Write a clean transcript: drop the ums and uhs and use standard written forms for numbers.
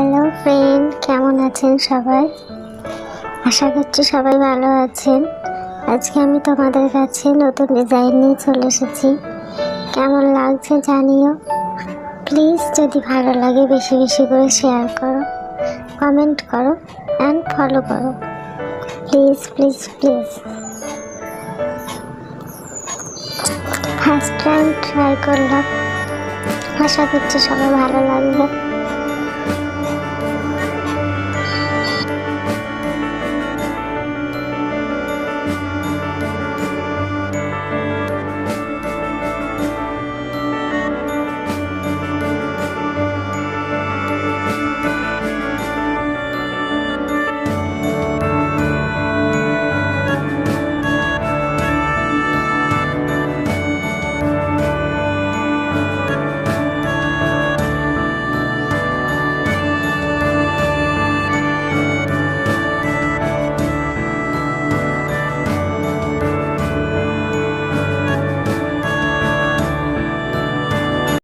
Hello friend, কেমন আছেন সবাই? আশা করছি সবাই ভালো আছেন। আজকে আমি তোমাদের কাছে নতুন ডিজাইন নিয়ে চলে এসেছি। কেমন লাগছে জানিও। প্লিজ যদি ভালো লাগে বেশি বেশি করে শেয়ার করো, কমেন্ট করো অ্যান্ড ফলো করো। Please please please. First time try করলাম, আশা করছি সবাই ভালো লাগবে।